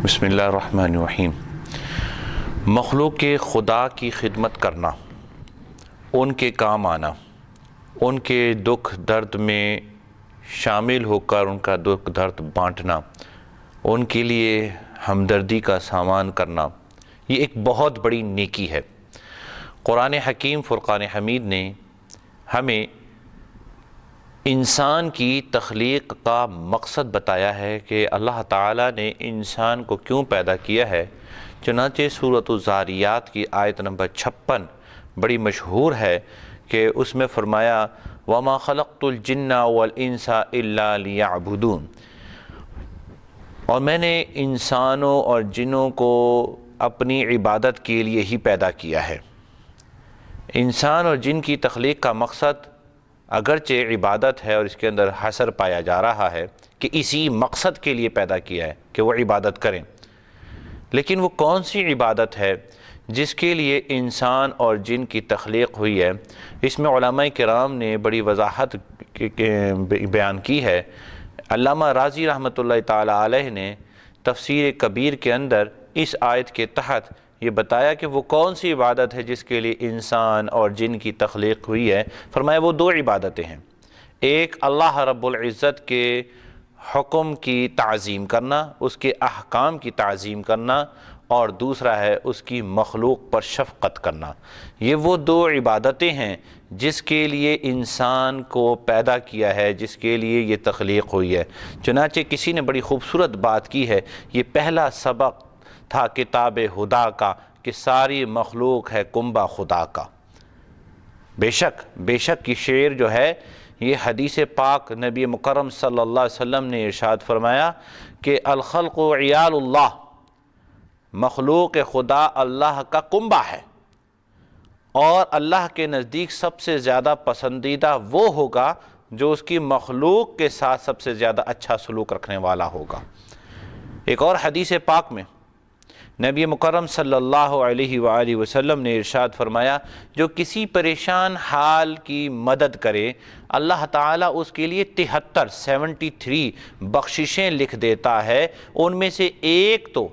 بسم اللہ الرحمن الرحیم۔ مخلوق خدا کی خدمت کرنا، ان کے کام آنا، ان کے دکھ درد میں شامل ہو کر ان کا دکھ درد بانٹنا، ان کے لیے ہمدردی کا سامان کرنا، یہ ایک بہت بڑی نیکی ہے۔ قرآن حکیم فرقان حمید نے ہمیں انسان کی تخلیق کا مقصد بتایا ہے کہ اللہ تعالیٰ نے انسان کو کیوں پیدا کیا ہے۔ چنانچہ سورۃ الذاریات کی آیت نمبر 56 بڑی مشہور ہے کہ اس میں فرمایا وَمَا خَلَقْتُ الْجِنَّ وَالْإِنسَ إِلَّا لِيَعْبُدُونَ، اور میں نے انسانوں اور جنوں کو اپنی عبادت کے لیے ہی پیدا کیا ہے۔ انسان اور جن کی تخلیق کا مقصد اگرچہ عبادت ہے، اور اس کے اندر حصر پایا جا رہا ہے کہ اسی مقصد کے لیے پیدا کیا ہے کہ وہ عبادت کریں، لیکن وہ کون سی عبادت ہے جس کے لیے انسان اور جن کی تخلیق ہوئی ہے؟ اس میں علماء کرام نے بڑی وضاحت بیان کی ہے۔ علامہ راضی رحمۃ اللہ تعالی علیہ نے تفسیر کبیر کے اندر اس آیت کے تحت یہ بتایا کہ وہ کون سی عبادت ہے جس کے لیے انسان اور جن کی تخلیق ہوئی ہے۔ فرمایا وہ دو عبادتیں ہیں، ایک اللہ رب العزت کے حکم کی تعظیم کرنا، اس کے احکام کی تعظیم کرنا، اور دوسرا ہے اس کی مخلوق پر شفقت کرنا۔ یہ وہ دو عبادتیں ہیں جس کے لیے انسان کو پیدا کیا ہے، جس کے لیے یہ تخلیق ہوئی ہے۔ چنانچہ کسی نے بڑی خوبصورت بات کی ہے، یہ پہلا سبق تھا کتاب خدا کا کہ ساری مخلوق ہے کنبہ خدا کا۔ بے شک کی شعر جو ہے یہ حدیث پاک نبی مکرم صلی اللہ علیہ وسلم نے ارشاد فرمایا کہ الخلق عیال اللہ، مخلوق خدا اللہ کا کنبہ ہے، اور اللہ کے نزدیک سب سے زیادہ پسندیدہ وہ ہوگا جو اس کی مخلوق کے ساتھ سب سے زیادہ اچھا سلوک رکھنے والا ہوگا۔ ایک اور حدیث پاک میں نبی مکرم صلی اللہ علیہ وآلہ وسلم نے ارشاد فرمایا جو کسی پریشان حال کی مدد کرے، اللہ تعالیٰ اس کے لیے 73 بخششیں لکھ دیتا ہے۔ ان میں سے ایک تو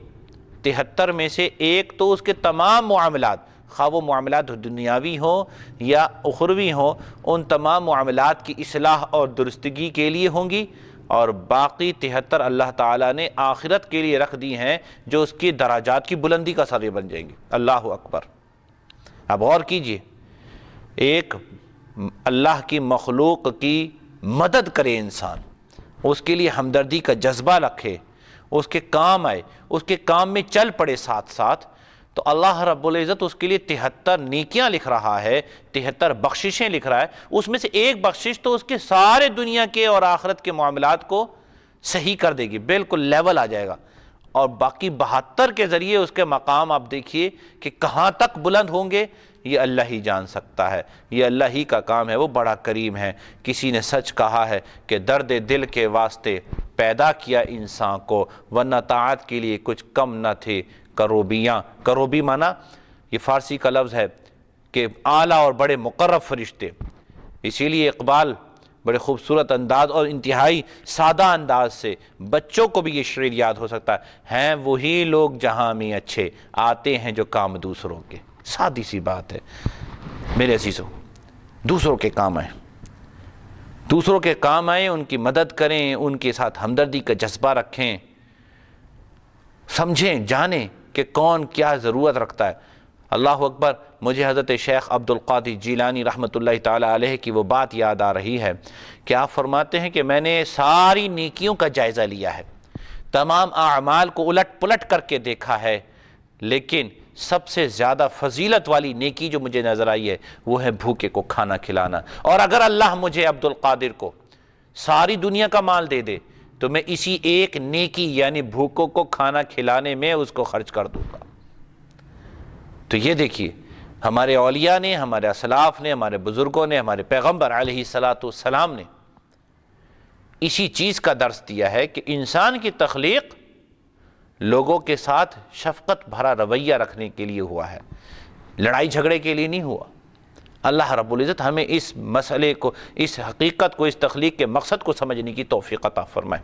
73 میں سے ایک تو اس کے تمام معاملات، خواہ وہ معاملات دنیاوی ہوں یا اخروی ہوں، ان تمام معاملات کی اصلاح اور درستگی کے لیے ہوں گی، اور باقی 73 اللہ تعالیٰ نے آخرت کے لیے رکھ دی ہیں جو اس کی دراجات کی بلندی کا ذریعہ بن جائیں گی۔ اللہ اکبر۔ اب غور کیجئے، ایک اللہ کی مخلوق کی مدد کرے انسان، اس کے لیے ہمدردی کا جذبہ رکھے، اس کے کام آئے، اس کے کام میں چل پڑے ساتھ ساتھ، تو اللہ رب العزت اس کے لیے 73 نیکیاں لکھ رہا ہے، 73 بخششیں لکھ رہا ہے۔ اس میں سے ایک بخشش تو اس کے سارے دنیا کے اور آخرت کے معاملات کو صحیح کر دے گی، بالکل لیول آ جائے گا، اور باقی 72 کے ذریعے اس کے مقام آپ دیکھیے کہ کہاں تک بلند ہوں گے، یہ اللہ ہی جان سکتا ہے، یہ اللہ ہی کا کام ہے، وہ بڑا کریم ہے۔ کسی نے سچ کہا ہے کہ درد دل کے واسطے پیدا کیا انسان کو، ورنہ طاعت کے لیے کچھ کم نہ تھے کروبیاں۔ کروبی مانا یہ فارسی کا لفظ ہے کہ اعلیٰ اور بڑے مقرب فرشتے۔ اسی لیے اقبال بڑے خوبصورت انداز اور انتہائی سادہ انداز سے بچوں کو بھی یہ شعر یاد ہو سکتا ہے، ہیں وہی لوگ جہاں میں اچھے، آتے ہیں جو کام دوسروں کے۔ سادی سی بات ہے میرے عزیزوں، دوسروں کے کام آئیں، دوسروں کے کام آئیں، ان کی مدد کریں، ان کے ساتھ ہمدردی کا جذبہ رکھیں، سمجھیں جانیں کہ کون کیا ضرورت رکھتا ہے۔ اللہ اکبر۔ مجھے حضرت شیخ عبد القادر جیلانی رحمۃ اللہ تعالی علیہ کی وہ بات یاد آ رہی ہے کہ آپ فرماتے ہیں کہ میں نے ساری نیکیوں کا جائزہ لیا ہے، تمام اعمال کو الٹ پلٹ کر کے دیکھا ہے، لیکن سب سے زیادہ فضیلت والی نیکی جو مجھے نظر آئی ہے وہ ہے بھوکے کو کھانا کھلانا۔ اور اگر اللہ مجھے عبد القادر کو ساری دنیا کا مال دے دے تو میں اسی ایک نیکی یعنی بھوکوں کو کھانا کھلانے میں اس کو خرچ کر دوں گا۔ تو یہ دیکھیے ہمارے اولیاء نے، ہمارے اسلاف نے، ہمارے بزرگوں نے، ہمارے پیغمبر علیہ السلام نے اسی چیز کا درس دیا ہے کہ انسان کی تخلیق لوگوں کے ساتھ شفقت بھرا رویہ رکھنے کے لیے ہوا ہے، لڑائی جھگڑے کے لیے نہیں ہوا۔ اللہ رب العزت ہمیں اس مسئلے کو، اس حقیقت کو، اس تخلیق کے مقصد کو سمجھنے کی توفیق عطا فرمائے۔